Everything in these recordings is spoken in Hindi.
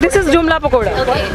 दिस इज जुमला पकौड़ा।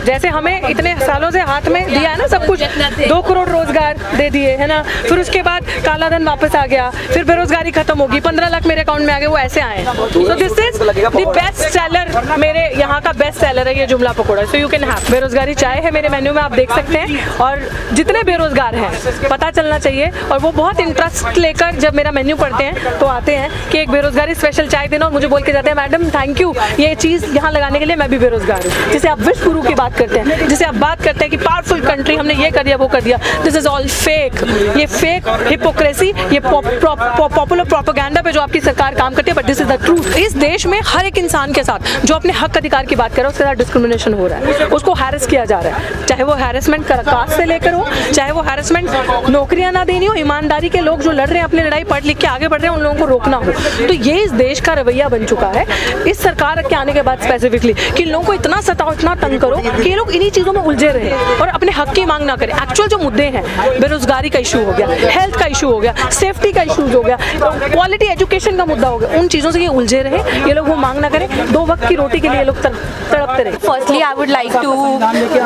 जैसे हमें इतने सालों से हाथ में दिया है ना सब कुछ, 2 करोड़ रोजगार दे दिए है ना, फिर उसके बाद काला धन वापस आ गया, फिर बेरोजगारी खत्म होगी, 15 लाख मेरे अकाउंट में आ गए, वो ऐसे आए। So this is the best seller, मेरे यहाँ का बेस्ट सेलर है ये जुमला pakora. So you can have. बेरोजगारी चाय है मेरे मेन्यू में, आप देख सकते हैं। और जितने बेरोजगार हैं पता चलना चाहिए, और वो बहुत इंटरेस्ट लेकर जब मेरा मेन्यू पढ़ते हैं तो आते हैं कि एक बेरोजगारी स्पेशल चाय देना, और मुझे बोल के जाते हैं मैडम थैंक यू, ये चीज़ यहाँ लगाने के लिए मैं भी बेरोजगार हूँ। जैसे आप विश्व गुरु की बात करते हैं, जैसे आप बात करते हैं कि पावरफुल कंट्री, हमने ये कर दिया वो कर दिया, दिस इज ऑल फेक। ये फेक हिपोक्रेसी, ये पॉपुलर प्रोपेगेंडा पे जो आपकी सरकार काम करती है, but this is the truth. इस देश में हर एक इंसान के साथ जो अपने हक अधिकार की बात कर रहा है उसके साथ डिस्क्रिमिनेशन हो रहा है, उसको हैरेस किया जा रहा है, चाहे वो हैरेसमेंट कास्ट से लेकर हो, चाहे वो हैरेसमेंट नौकरियां ना देनी हो, ईमानदारी के लोग जो लड़ रहे हैं अपनी लड़ाई, पढ़ लिख के आगे बढ़ रहे हैं, उन लोगों को रोकना हो। तो ये इस देश का रवैया बन चुका है इस सरकार के आने के बाद स्पेसिफिकली, कि लोगों को इतना सताओ, इतना तंग करो कि ये लोग इन्हीं चीज़ों में उलझे रहे और अपने हक की मांग ना करें। एक्चुअल जो मुद्दे हैं, बेरोजगारी का इशू हो गया, हेल्थ का इशू हो गया, सेफ्टी का इशूज हो गया, क्वालिटी एजुकेशन का मुद्दा हो गया, उन चीज़ों से ये उलझे रहे, ये लोग वो मांग ना करें, 2 वक्त की रोटी के लिए ये लोग तड़पते रहे। Firstly, I would like to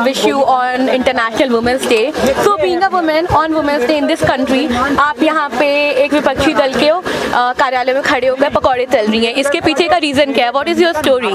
wish you on International Women's Day. So, being a woman on Women's Day in this country, आप यहाँ पे एक विपक्षी दल के कार्यालय में खड़े होकर पकौड़े तल रही हैं, इसके पीछे का रीजन क्या है? What is your story?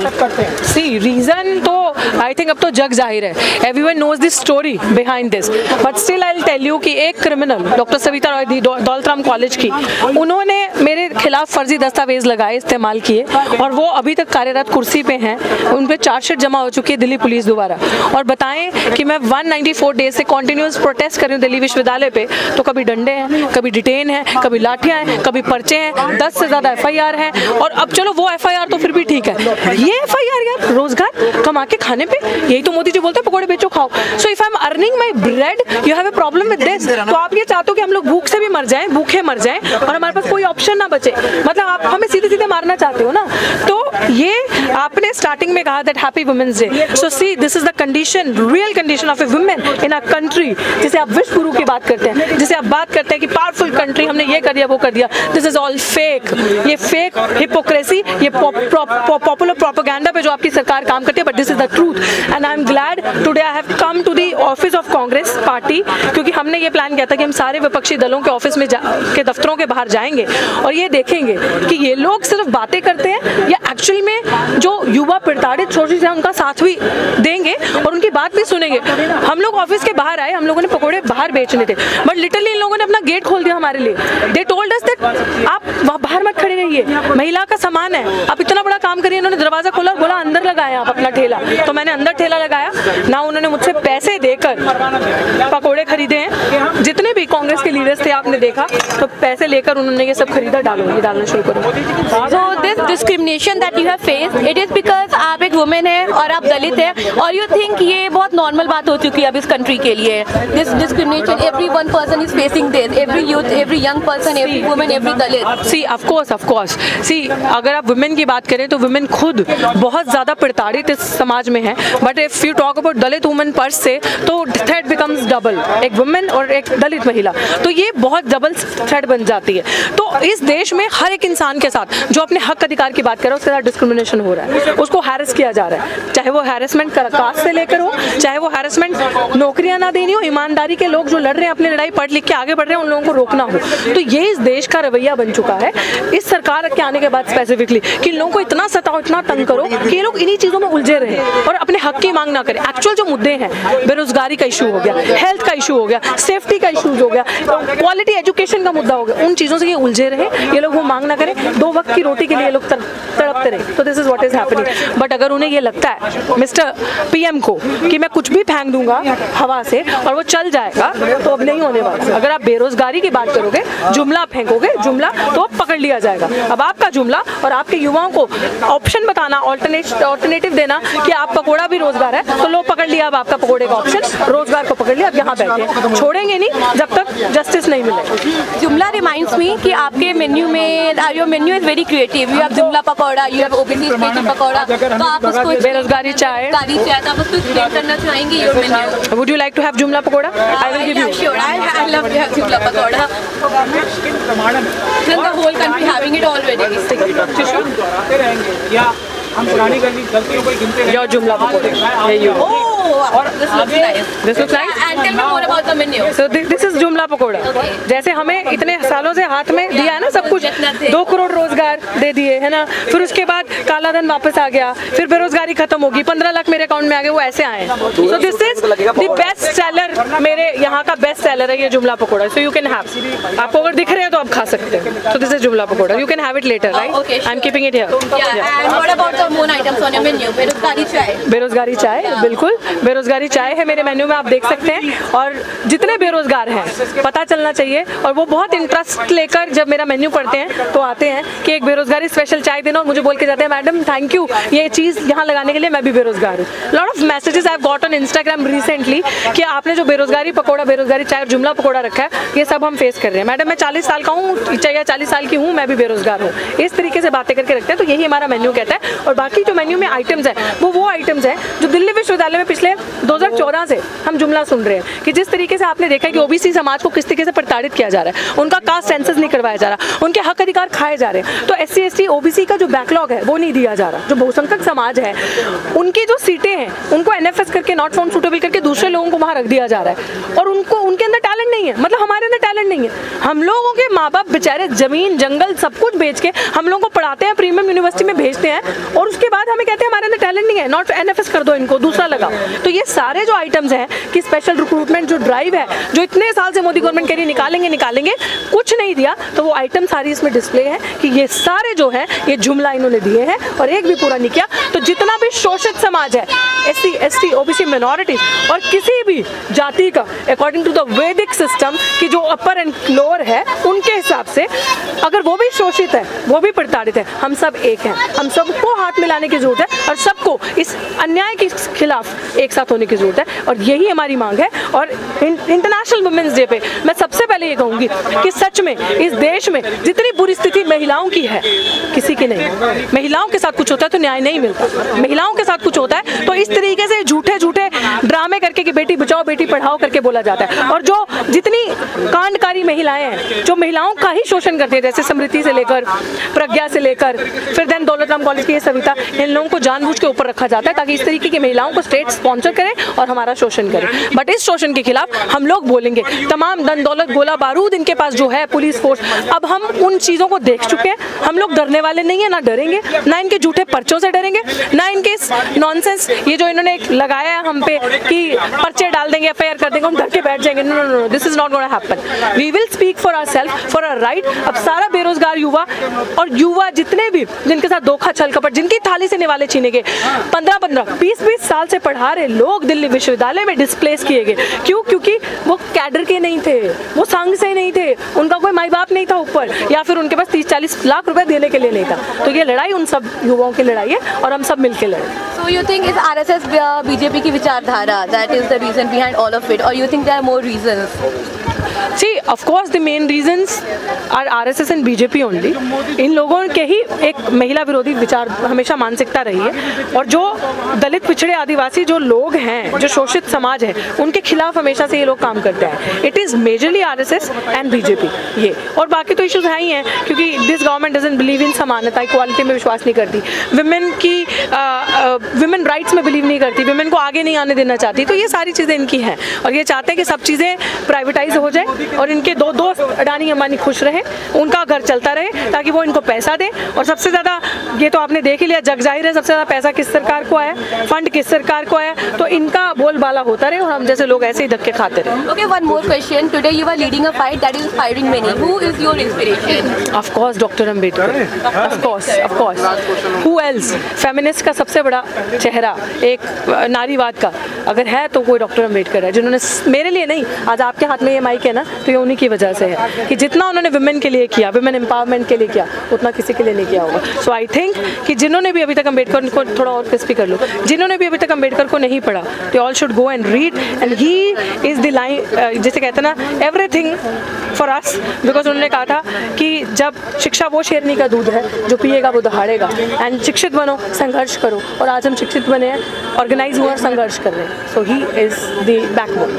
See, reason तो आई थिंक अब तो जग जाहिर है, everyone knows this story behind this, but still I will tell you कि एक criminal doctor Savita Roy Daulatram college की, उन्होंने मेरे खिलाफ फर्जी दस्तावेज लगाए, इस्तेमाल किए, और वो अभी तक कार्यरत कुर्सी पे हैं, उन पे चार्जशीट जमा हो चुकी है दिल्ली पुलिस द्वारा। और बताएं कि मैं 194 डेज से कॉन्टिन्यूस प्रोटेस्ट कर रही हूँ दिल्ली विश्वविद्यालय पे, तो कभी डंडे हैं, कभी डिटेन है, कभी लाठियाँ हैं, कभी पर्चे हैं, 10 से ज़्यादा FIR हैं। और अब चलो वो FIR तो फिर भी ठीक है, ये FIR यार रोजगार कमा के खाने पे, यही तो मोदी जी बोलते हैं पकौड़े बेचो खाओ। So if I am earning my bread you have a problem with this. तो आप ये चाहते हो कि हम लोग भूख से भी मर जाएं, भूखे मर जाएं, और हमारे पास कोई ऑप्शन ना बचे, मतलब आप हमें सीधे सीधे मारना चाहते हो ना। तो ये आपने स्टार्टिंग में कहा that happy women's day, so see this is the condition, real condition of a women in a country. जैसे आप विश्व गुरु की बात करते हैं, जैसे आप बात करते हैं कि पावरफुल कंट्री, हमने ये कर दिया वो कर दिया, दिस इज ऑल फेक। ये फेक हिपोक्रेसी, ये पॉपुलर प्रोपेगेंडा पे जो आपकी सरकार काम करती है, but this is the truth. And I am glad today I have come to the office of Congress party, क्योंकि हमने ये प्लान किया था कि हम सारे विपक्षी दलों के ऑफिस में के दफ्तरों के बाहर जाएंगे और ये देखेंगे कि ये लोग सिर्फ बातें करते हैं या एक्चुअल में जो युवा प्रताड़ित शोषित हैं उनका साथ भी देंगे और उनकी बात भी सुनेंगे। हम लोग ऑफिस के बाहर आए, हम लोगों ने पकौड़े बाहर बेचने थे, बट लिटरली इन लोगों ने अपना गेट खोल दिया हमारे लिए। दे टोल्ड अस दैट आप वहाँ बाहर मत खड़े रहिए, महिला का सामान है, आप इतना बड़ा काम करिए। इन्होंने दरवाजा खोला, बोला अंदर लगाया आप अपना ठेला, तो मैंने अंदर ठेला लगाया ना। उन्होंने मुझसे पैसे देकर पकौड़े खरीदे हैं, जितने भी कांग्रेस के लीडर्स थे आपने देखा, तो पैसे लेकर उन्होंने ये सब खरीदा। डालो, ये डालना शुरू करो। So this discrimination that you have faced, it is because आप एक वुमेन है और आप दलित है, और you think ये बहुत नॉर्मल बात हो चुकी है अब इस कंट्री के लिए। This discrimination, every one person is facing this, every youth, every young person, every woman, every dalit. See, of course. See, अगर आप वुमेन की बात करें तो वुमेन खुद बहुत ज़्यादा प्रताड़ित इस समाज में है, but if you talk about Dalit women purse से, तो थ्रेट बिकम्स डबल, एक वुमेन और एक दलित महिला, तो ये बहुत डबल थ्रेट बन जाती है। तो इस देश में हर एक इंसान के साथ जो अपने हक अधिकार की बात कर रहा है उसके साथ डिस्क्रिमिनेशन हो रहा है, उसको हैरेस किया जा रहा है, चाहे वो हैरेसमेंट कास्ट से लेकर हो, चाहे वो हैरेसमेंट नौकरियां ना देनी हो, ईमानदारी के लोग जो लड़ रहे हैं अपनी लड़ाई, पढ़ लिख के आगे बढ़ रहे हैं, उन लोगों को रोकना हो। तो ये इस देश का रवैया बन चुका है इस सरकार के आने के बाद स्पेसिफिकली, कि लोगों को इतना सताओ, इतना तंग करो कि ये लोग इन्हीं चीज़ों में उलझे रहे और अपने हक की मांग ना करें। एक्चुअल जो मुद्दे हैं, बेरोजगारी का इशू हो गया, हेल्थ का इशू हो गया, सेफ्टी का इशूज हो गया, क्वालिटी एजुकेशन का मुद्दा हो गया, उन चीज़ों से ये उलझे रहे, ये लोग वो मांग ना करें, 2 वक्त की रोटी के लिए ये लोग तड़पते रहे। तो this is what is happening. But अगर उन्हें ये लगता है मिस्टर PM को कि मैं कुछ भी फेंक दूंगा हवा से और वो चल जाएगा, तो अब नहीं होने वाला। अगर आप बेरोजगारी की बात करोगे, जुमला फेंकोगे, जुमला तो पकड़ लिया जाएगा। अब आपका जुमला और आपके युवाओं को ऑप्शन बताना, ऑल्टरनेटिव देना कि आप पकौड़ा भी रोजगार है, तो लोग पकड़ लिया अब आपका पकौड़े का ऑप्शन, रोजगार को पकड़ लिया, अब यहाँ बैठे, छोड़ेंगे नहीं जब तक जस्टिस नहीं मिले। जुमला रिमाइंड्स मी कि आपके मेन्यू में, your menu is very creative, you have jumla pakora, you have OBC special pakora, तो आप उसको बेरोजगारी चाय, तो आप उसको एक्सप्लेन करना चाहेंगे your menu? Would you like to have jumla pakora? I will give you. Sure, I love to have jumla pakora. Then the whole country having it already. Your jumla pakora. This looks nice. And tell me more about the menu. So this is जुमला पकोड़ा। जैसे हमें इतने सालों से हाथ में दिया है ना सब कुछ, 2 करोड़ रोजगार दे दिए है ना, फिर उसके बाद काला धन वापस आ गया, फिर बेरोजगारी खत्म होगी, 15 लाख मेरे अकाउंट में आ गए, वो ऐसे आए। So this is the best seller, मेरे यहाँ का बेस्ट सेलर है ये जुमला pakora. So you can have, आपको अगर दिख रहे हैं तो आप खा सकते हैं। So this is जुमला pakora, you can have it later, right? Okay, sure. I'm keeping it here. Yeah. And what about the more items on your menu? बेरोजगारी चाय। बेरोजगारी चाय, बिल्कुल बेरोजगारी चाय है मेरे मेन्यू में, आप देख सकते हैं। और जितने बेरोजगार हैं पता चलना चाहिए, और वो बहुत इंटरेस्ट लेकर जब मेरा मेन्यू पढ़ते हैं तो आते हैं कि एक बेरोजगारी स्पेशल चाय देना, और मुझे बोल के जाते हैं मैडम थैंक यू ये चीज़ यहाँ लगाने के लिए, मैं भी बेरोजगार हूँ। Lot of messages I have got on Instagram recently कि आपने जो बेरोजगारी पकौड़ा, बेरोजगारी चाय और जुमला पकौड़ा रखा है, ये सब हम फेस कर रहे हैं। मैडम मैं 40 साल का हूँ या 40 साल की हूँ, मैं भी बेरोजगार हूँ। इस तरीके से बातें करके रखते हैं, तो यही हमारा मेन्यू कहता है। और बाकी जो मेन्यू में आइटम्स हैं वो आइटम्स हैं जो दिल्ली विश्वविद्यालय में पिछले 2014 से हम जुमला सुन रहे हैं कि जिस तरीके से आपने देखा है कि ओबीसी समाज को किस तरीके से प्रताड़ित किया जा रहा है, उनका कास्ट सेंसस नहीं करवाया जा रहा, उनके हक अधिकार खाए जा रहे हैं। तो SC ST OBC का जो बैकलॉग है वो नहीं दिया जा रहा। जो बहुसंख्यक समाज है उनकी जो सीटें हैं उनको NFS करके नॉट फाउंड सूटेबल करके दूसरे लोगों को वहाँ रख दिया जा रहा है, और उनको उनके अंदर टैलेंट नहीं है, मतलब हमारे अंदर टैलेंट नहीं है। हम लोगों के माँ बाप बेचारे जमीन जंगल सब कुछ बेच के हम लोगों को पढ़ाते हैं, प्रीमियम यूनिवर्सिटी में भेजते हैं, और उसके बाद हमें कहते हैं हमारे अंदर टैलेंट नहीं है, नॉट NFS कर दो इनको, दूसरा लगाओ। तो ये सारे जो आइटम्स हैं कि स्पेशल रिक्रूटमेंट जो ड्राइव है जो इतने साल से मोदी गवर्नमेंट कह रही निकालेंगे, कुछ नहीं दिया, तो वो आइटम सारी इसमें डिस्प्ले है कि ये सारे जो है ये जुमला इन्होंने दिए हैं और एक भी पूरा नहीं किया। तो जितना भी शोषित समाज है, SC ST OBC मिनॉरिटी और किसी भी जाति का अकॉर्डिंग टू द वैदिक सिस्टम की जो अपर एंड लोअर है उनके हिसाब से, अगर वो भी शोषित है वो भी प्रताड़ित है, हम सब एक हैं, हम सबको हाथ मिलाने की जरूरत है और सबको इस अन्याय के खिलाफ एक साथ होने की जरूरत है, और यही हमारी मांग है। और इंटरनेशनल वुमेन्स डे पे मैं सबसे पहले ये कहूँगी कि सच में इस देश में जितनी बुरी स्थिति महिलाओं की है किसी की नहीं। महिलाओं के साथ कुछ होता है तो न्याय नहीं मिलता, महिलाओं के साथ कुछ होता है तो इस तरीके से झूठे ड्रामे करके कि बेटी बचाओ बेटी पढ़ाओ करके बोला जाता है। और जो जितनी कांडकारी महिलाएं हैं जो महिलाओं का ही शोषण करती है, जैसे स्मृति से लेकर प्रज्ञा से लेकर फिर देन दौलतराम कॉलेज की ये सविता, इन लोगों को जानबूझ के ऊपर रखा जाता है ताकि इस तरीके की महिलाओं को स्टेट स्पॉन्सर करे और हमारा शोषण करे। बट इस शोषण के खिलाफ हम लोग बोलेंगे। तमाम धन दौलत गोला बारूद इनके पास जो है, पुलिस फोर्स, अब हम उन चीज़ों को देख चुके हैं। हम लोग डरने वाले नहीं है, ना डरेंगे, ना इनके झूठे पर्चों से डरेंगे, ना इनके नॉनसेंस ये जो इन्होंने लगाया है हम पे कि पर्चे डाल देंगे, FIR कर देंगे, हम डर के बैठ जाएंगे। No no no, this is not gonna happen. We will speak for ourself, for our right. अब सारा बेरोजगार युवा और युवा जितने भी जिनके साथ धोखा छल कपट, जिनकी थाली से निवाले छीने गए, 15-15, 20-20 साल से पढ़ा रहे लोग दिल्ली विश्वविद्यालय में डिस्प्लेस किए गए। क्यों? क्योंकि वो कैडर के नहीं थे, वो संघ से नहीं थे, उनका कोई माई बाप नहीं था ऊपर, या फिर उनके पास 30-40 लाख रुपए देने के लिए नहीं था। तो ये लड़ाई उन सब युवाओं की लड़ाई है और हम सब मिलकर लड़े। So you think it's RSS BJP की विचारधारा that is the reason behind all of it, or you think there are more reasons? See, of course the main reasons are RSS and BJP only. इन लोगों के ही एक महिला विरोधी विचार हमेशा मानसिकता रही है, और जो दलित पिछड़े आदिवासी जो लोग हैं, जो शोषित समाज है, उनके खिलाफ हमेशा से ये लोग काम करते हैं। It is majorly RSS and BJP ये, और बाकी तो इश्यूज हैं ही हैं, क्योंकि this government doesn't believe in समानता, इक्वालिटी में विश्वास नहीं करती, विमेन राइट्स में बिलीव नहीं करती, विमेन को आगे नहीं आने देना चाहती। तो ये सारी चीज़ें इनकी हैं, और ये चाहते हैं कि सब चीज़ें प्राइवेटाइज हो जाए और इनके दो दोस्त अडानी अंबानी खुश रहे, उनका घर चलता रहे, ताकि वो इनको पैसा दे। और सबसे ज़्यादा ये तो आपने देख ही लिया, जग जाहिर है, सबसे ज़्यादा पैसा किस सरकार को आया, फंड किस सरकार को आया, तो इनका बोलबाला होता रहे और हम जैसे लोग ऐसे ही धक्के खाते रहे। Okay, one more question. Today you are leading a fight that is inspiring many. Who is your inspiration? Of course, Dr. Ambedkar. Of course. Who else? Feminist का सबसे बड़ा चेहरा, एक नारीवाद का अगर है तो कोई डॉक्टर अम्बेडकर है, जिन्होंने मेरे लिए नहीं, आज आपके हाथ में ये माइक है ना, तो ये उन्हीं की वजह से है कि जितना उन्होंने विमेन के लिए किया, विमेन एम्पावरमेंट के लिए किया, उतना किसी के लिए नहीं किया होगा। सो आई थिंक कि जिन्होंने भी अभी तक अम्बेडकर को, थोड़ा और क्रिस्पी कर लो, जिन्होंने भी अभी तक अम्बेडकर को नहीं पढ़ा, they all should go and read, and he is the line, जैसे कहते हैं ना, एवरीथिंग फॉर अस, बिकॉज उन्होंने कहा था कि जब शिक्षा वो शेरनी का दूध है जो पिएगा वो दहाड़ेगा, एंड शिक्षित बनो, संघर्ष करो, और आज हम शिक्षित बने हैं, ऑर्गेनाइज हुआ, संघर्ष कर रहे हैं। सो ही इज़ द बैकबोन।